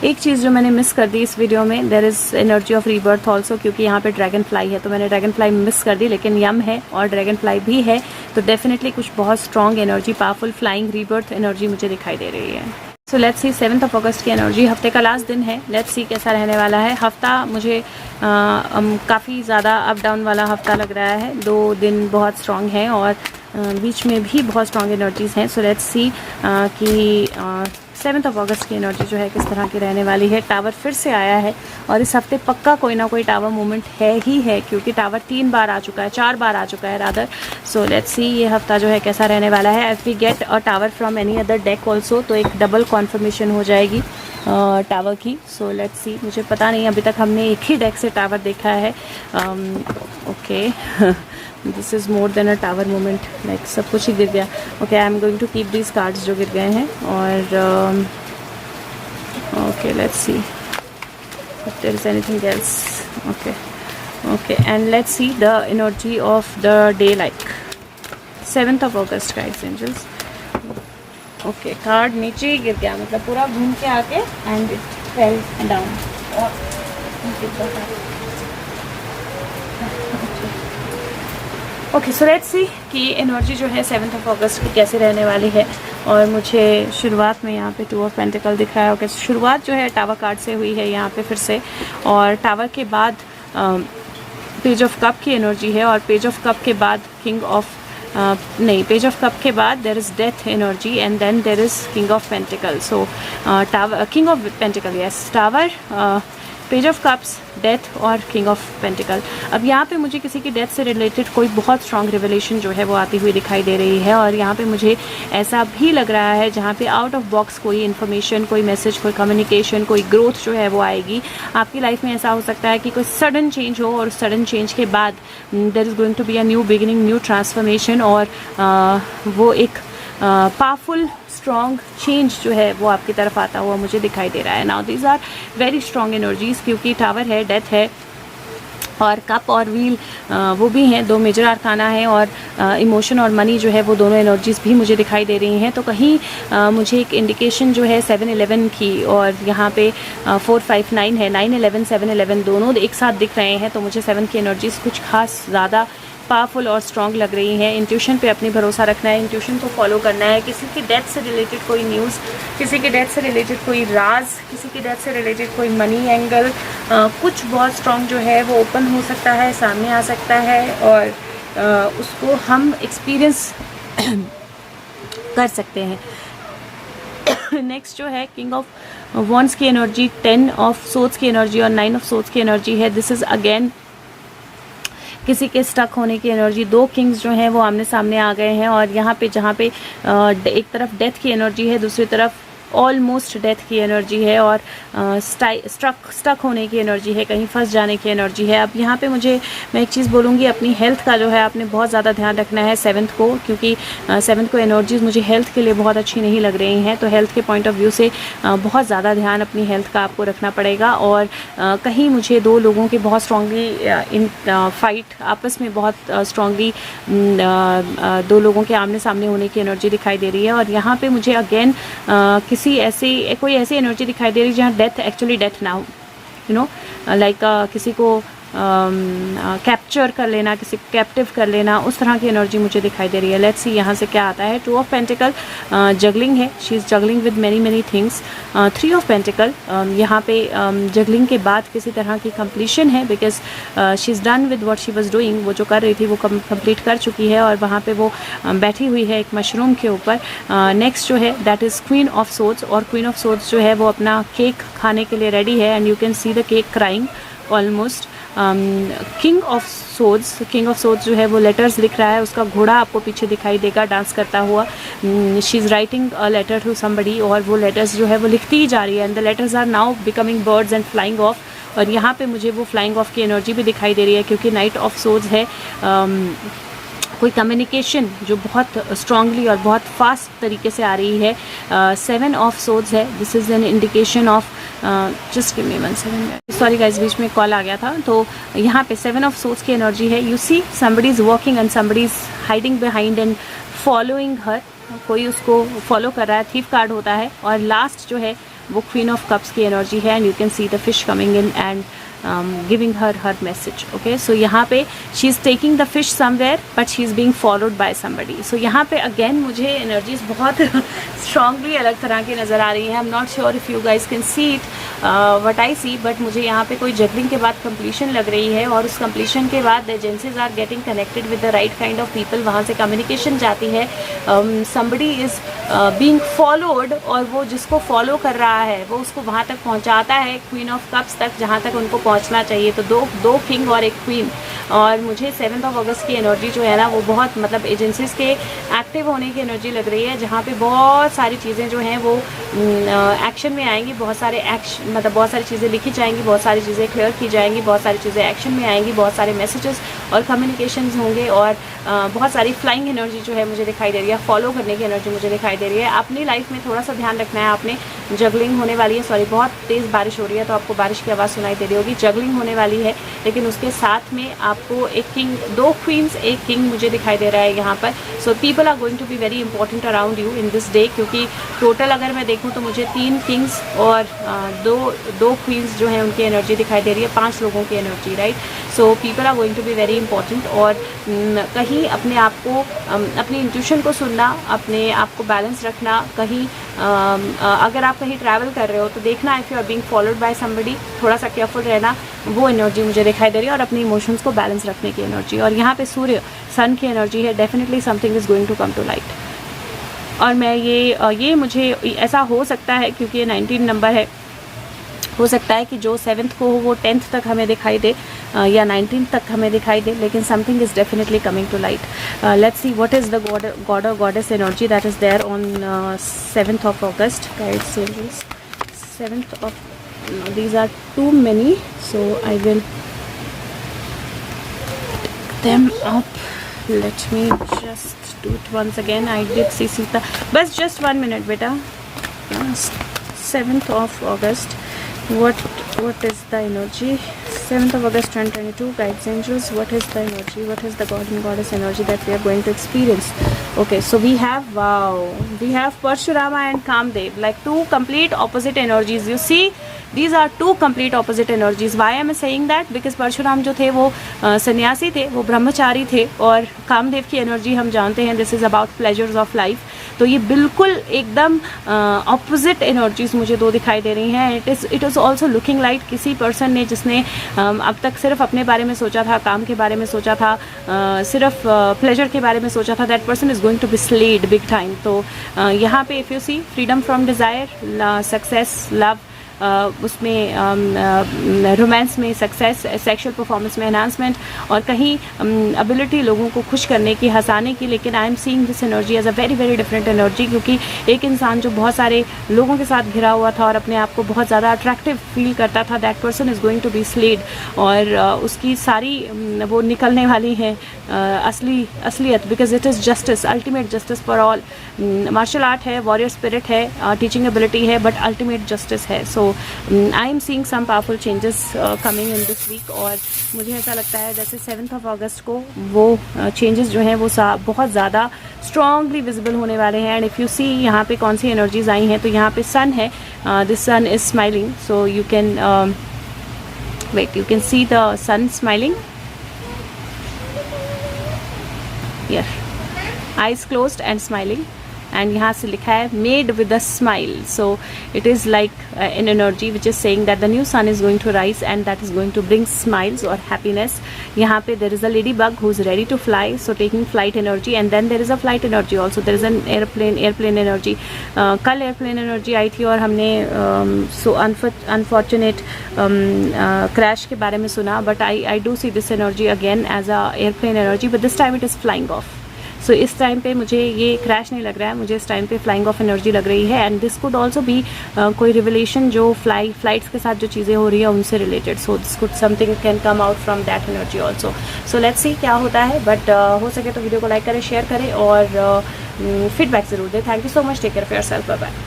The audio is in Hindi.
एक चीज़ जो मैंने मिस कर दी इस वीडियो में, there is energy of rebirth also, क्योंकि यहाँ पे ड्रैगन फ्लाई है तो मैंने ड्रैगन फ्लाई मिस कर दी, लेकिन यम है और ड्रैगन फ्लाई भी है, तो डेफिनेटली कुछ बहुत strong energy, powerful flying rebirth energy मुझे दिखाई दे रही है। सो लेट्स सी 7 अगस्त की एनर्जी, हफ्ते का लास्ट दिन है, लेट्स सी कैसा रहने वाला है। हफ्ता मुझे काफ़ी ज़्यादा अप डाउन वाला हफ्ता लग रहा है, 2 दिन बहुत स्ट्रॉन्ग है और बीच में भी बहुत स्ट्रॉन्ग एनर्जीज़ हैं। सो लेट्स सी कि 7 अगस्त की एनर्जी जो है किस तरह की रहने वाली है। टावर फिर से आया है और इस हफ्ते पक्का कोई ना कोई टावर मूवमेंट है ही है, क्योंकि टावर 3 बार आ चुका है, 4 बार आ चुका है रादर। सो लेट्स सी ये हफ्ता जो है कैसा रहने वाला है। If we get a tower from any other deck also, तो एक डबल कॉन्फर्मेशन हो जाएगी टावर की। सो लेट्स सी, मुझे पता नहीं, अभी तक हमने एक ही डेक से टावर देखा है। Okay this is more than a tower moment, like सब कुछ ही गिर गया। Okay, I am going to keep these cards जो गिर गए हैं। और okay let's see if there is anything else. Okay okay, and let's see the energy of the day, like 7 August guides angels. Okay, card नीचे ही गिर गया, मतलब पूरा घूम के आके and it fell down. Okay, so let's see कि एनर्जी जो है 7 अगस्त की कैसे रहने वाली है। और मुझे शुरुआत में यहाँ पे 2 ऑफ पेंटिकल दिख रहा है। ओके, शुरुआत जो है टावर कार्ड से हुई है यहाँ पे फिर से, और टावर के बाद पेज ऑफ कप की एनर्जी है, और पेज ऑफ कप के बाद किंग ऑफ नहीं, पेज ऑफ कप के बाद there is death energy and then there is king of pentacle. So tower, king of pentacle, yes, tower, page of cups, death और किंग ऑफ पेंटिकल। अब यहाँ पे मुझे किसी की डेथ से रिलेटेड कोई बहुत स्ट्रॉन्ग रिवलेशन जो है वो आती हुई दिखाई दे रही है, और यहाँ पे मुझे ऐसा भी लग रहा है जहाँ पे आउट ऑफ बॉक्स कोई इन्फॉर्मेशन, कोई मैसेज, कोई कम्युनिकेशन, कोई ग्रोथ जो है वो आएगी आपकी लाइफ में। ऐसा हो सकता है कि कोई सडन चेंज हो, और सडन चेंज के बाद there is going to be a new beginning, new transformation, और वो एक पावरफुल स्ट्रॉन्ग चेंज जो है वो आपकी तरफ आता हुआ मुझे दिखाई दे रहा है। Now these are very strong energies, क्योंकि टावर है, डेथ है, और कप और व्हील वो भी हैं, 2 मेजर आर्काना है, और इमोशन और मनी जो है वो दोनों एनर्जीज भी मुझे दिखाई दे रही हैं। तो कहीं मुझे एक इंडिकेशन जो है 7-11 की, और यहाँ पे 4-5-9 है, 9-11 7-11 दोनों एक साथ दिख रहे हैं, तो मुझे 7 की एनर्जीज कुछ खास ज़्यादा पावरफुल और स्ट्रॉन्ग लग रही है। इंट्यूशन पे अपनी भरोसा रखना है, इंट्यूशन को फॉलो करना है। किसी की डेथ से रिलेटेड कोई न्यूज़, किसी की डेथ से रिलेटेड कोई राज, किसी की डेथ से रिलेटेड कोई मनी एंगल, कुछ बहुत स्ट्रॉन्ग जो है वो ओपन हो सकता है, सामने आ सकता है, और उसको हम एक्सपीरियंस कर सकते हैं। नेक्स्ट जो है किंग ऑफ वॉन्ड्स की एनर्जी, 10 ऑफ सोर्ड्स की एनर्जी और 9 ऑफ सोर्ड्स की एनर्जी है। दिस इज़ अगेन किसी के स्टक होने की एनर्जी। 2 किंग्स जो हैं वो आमने सामने आ गए हैं, और यहाँ पे जहाँ पे एक तरफ डेथ की एनर्जी है, दूसरी तरफ ऑलमोस्ट डेथ की एनर्जी है, और स्टक होने की एनर्जी है, कहीं फंस जाने की एनर्जी है। अब यहाँ पे मैं एक चीज़ बोलूँगी, अपनी हेल्थ का जो है आपने बहुत ज़्यादा ध्यान रखना है 7 को, क्योंकि 7 को एनर्जीज मुझे हेल्थ के लिए बहुत अच्छी नहीं लग रही हैं। तो हेल्थ के पॉइंट ऑफ व्यू से बहुत ज़्यादा ध्यान अपनी हेल्थ का आपको रखना पड़ेगा, और कहीं मुझे 2 लोगों की बहुत स्ट्रांगली इन फाइट, आपस में बहुत स्ट्रांगली 2 लोगों के आमने सामने होने की एनर्जी दिखाई दे रही है। और यहाँ पे मुझे अगेन कोई ऐसी एनर्जी दिखाई दे रही है जहाँ डेथ, एक्चुअली डेथ ना हो, यू नो, लाइक किसी को कैप्चर कर लेना, किसी को कैप्टिव कर लेना, उस तरह की एनर्जी मुझे दिखाई दे रही है। लेट्स सी यहाँ से क्या आता है। 2 ऑफ पेंटिकल, जगलिंग है, she is juggling with many things. 3 of pentacle, यहाँ पे जगलिंग के बाद किसी तरह की कंप्लीशन है, because she is done with what she was doing, वो जो कर रही थी वो कंप्लीट कर चुकी है, और वहाँ पे वो बैठी हुई है एक मशरूम के ऊपर। नेक्स्ट जो है that is queen of swords, और क्वीन ऑफ सोर्ड्स जो है वो अपना केक खाने के लिए रेडी है, and you can see the cake crying almost. King of swords जो है वो लेटर्स लिख रहा है, उसका घोड़ा आपको पीछे दिखाई देगा डांस करता हुआ। She is writing a letter to somebody, और वो लेटर्स जो है वो लिखती ही जा रही है, and the letters are now becoming birds and flying off. और यहाँ पे मुझे वो फ्लाइंग ऑफ की एनर्जी भी दिखाई दे रही है, क्योंकि नाइट ऑफ सोर्ड्स है। कोई कम्युनिकेशन जो बहुत स्ट्रांगली और बहुत फास्ट तरीके से आ रही है। 7 ऑफ सोर्ड्स है, this is an indication of, just give me 1 second, sorry guys, बीच में कॉल आ गया था। तो यहाँ पे 7 ऑफ सोर्ड्स की एनर्जी है। You see somebody is walking and somebody is hiding behind and following her, कोई उसको फॉलो कर रहा है, थीफ कार्ड होता है। और लास्ट जो है वो क्वीन ऑफ कप्स की एनर्जी है, and you can see the fish coming in and giving her message. Okay, so यहाँ पे she is taking the fish somewhere but she is being followed by somebody. So यहाँ पे again मुझे energies बहुत strongly अलग तरह की नज़र आ रही हैं. I'm not sure if you guys can see it what I see, but मुझे यहाँ पे कोई juggling के बाद completion लग रही है, और उस completion के बाद the agencies are getting connected with the right kind of people. वहाँ से communication जाती है, somebody is being followed, और वो जिसको follow कर रहा है वो उसको वहाँ तक पहुँचाता है Queen of Cups तक, जहाँ तक उनको पहुंचना चाहिए. तो दो किंग और एक क्वीन. और मुझे 7 अगस्त की एनर्जी जो है ना वो बहुत मतलब एजेंसीज के एक्टिव होने की एनर्जी लग रही है, जहाँ पे बहुत सारी चीज़ें जो हैं वो एक्शन में आएंगी. बहुत सारे मतलब बहुत सारी चीज़ें लिखी जाएंगी, बहुत सारी चीज़ें क्लियर की जाएंगी, बहुत सारी चीज़ें एक्शन में आएंगी, बहुत सारे मैसेजेस और कम्युनिकेशंस होंगे, और बहुत सारी फ्लाइंग एनर्जी जो है मुझे दिखाई दे रही है, फॉलो करने की एनर्जी मुझे दिखाई दे रही है. अपनी लाइफ में थोड़ा सा ध्यान रखना है आपने. जगलिंग होने वाली है, सॉरी बहुत तेज़ बारिश हो रही है तो आपको बारिश की आवाज़ सुनाई दे रही होगी. जगलिंग होने वाली है, लेकिन उसके साथ में आपको एक किंग, 2 क्वींस, एक किंग मुझे दिखाई दे रहा है यहाँ पर. So people are going to be very important around you in this day, क्योंकि टोटल अगर मैं देखूँ तो मुझे 3 किंग्स और दो क्वींस जो हैं उनकी एनर्जी दिखाई दे रही है, 5 लोगों की energy, right. So people are going to be very important. और कहीं अपने आप को, अपनी इंट्यूशन को सुनना, अपने आप को बैलेंस रखना. कहीं अगर आप कहीं ट्रैवल कर रहे हो तो देखना if you are being followed by somebody, थोड़ा सा केयरफुल रहना. वो एनर्जी मुझे दिखाई दे रही है, और अपनी इमोशंस को बैलेंस रखने की एनर्जी. और यहाँ पे सूर्य, सन की एनर्जी है. Definitely something is going to come to light. और मैं ये मुझे ऐसा हो सकता है क्योंकि ये 19 नंबर है, हो सकता है कि जो 7th को हो वो 10th तक हमें दिखाई दे, या 19th तक हमें दिखाई दे, लेकिन something is definitely coming to light. Let's see what is the god और goddess energy that is there on 7th of August. Guides, angels, 7th of, these are too many, so I will pick them up. Let me just do it once again. I did see Sita, बस just 1 minute बेटा. 7th of August, what is the energy? 7th of August 2022, guides, angels, what is the energy, what is the god and goddess energy that we are going to experience? Okay, so we have, wow, we have Parshurama and Kamdev, like 2 complete opposite energies. You see, these are 2 complete opposite energies. Why am I saying that? Because Parshuram जो थे वो सन्यासी थे, वो ब्रह्मचारी थे, और कामदेव की एनर्जी हम जानते हैं this is about pleasures of life. तो ये बिल्कुल एकदम ऑपोजिट एनर्जीज मुझे 2 दिखाई दे रही हैं. It is also looking like किसी पर्सन ने जिसने अब तक सिर्फ अपने बारे में सोचा था, काम के बारे में सोचा था, सिर्फ प्लेजर के बारे में सोचा था, that person is going to be slayed big time. तो यहाँ पे if you see freedom from desire, success, love, उसमें रोमांस में सक्सेस, सेक्सुअल परफॉर्मेंस में एनहांसमेंट, और कहीं एबिलिटी लोगों को खुश करने की, हंसाने की. लेकिन I am seeing this energy as a very very different energy, क्योंकि एक इंसान जो बहुत सारे लोगों के साथ घिरा हुआ था और अपने आप को बहुत ज़्यादा अट्रैक्टिव फील करता था, that person is going to be slayed. और उसकी सारी वो निकलने वाली है असलियत, because it is justice, ultimate justice for all. Martial art है, वॉरियर स्पिरिट है, टीचिंग एबिलिटी है, बट अल्टीमेट जस्टिस है. So I am seeing some powerful changes coming in this week. और मुझे ऐसा लगता है जैसे 7th of August को वो चेंजेस जो हैं वो बहुत ज़्यादा स्ट्रॉन्गली विजिबल होने वाले हैं. एंड इफ़ यू सी यहाँ पे कौन सी एनर्जीज आई हैं, तो यहाँ पे सन है, this sun is smiling. So you can wait, you can see the sun smiling. Here, eyes closed and smiling, and यहाँ से लिखा है made with a smile. So it is like an energy which is saying that the new sun is going to rise and that is going to bring smiles or happiness. यहाँ पे there is a ladybug who is ready to fly, so taking flight energy, and then there is a flight energy also. There is an airplane energy. कल airplane energy आई थी और हमने so unfortunate crash के बारे में सुना, but I do see this energy again as a airplane energy, but this time it is flying off. सो इस टाइम पे मुझे ये क्रैश नहीं लग रहा है, मुझे इस टाइम पे फ्लाइंग ऑफ एनर्जी लग रही है. And this could also be कोई रिवलेशन जो फ्लाइट्स के साथ जो चीज़ें हो रही है उनसे related. So this could something can come out from that energy also. So let's see क्या होता है. बट हो सके तो वीडियो को लाइक करें, शेयर करें और फीडबैक ज़रूर दें. Thank you so much. Take care of yourself. Bye bye.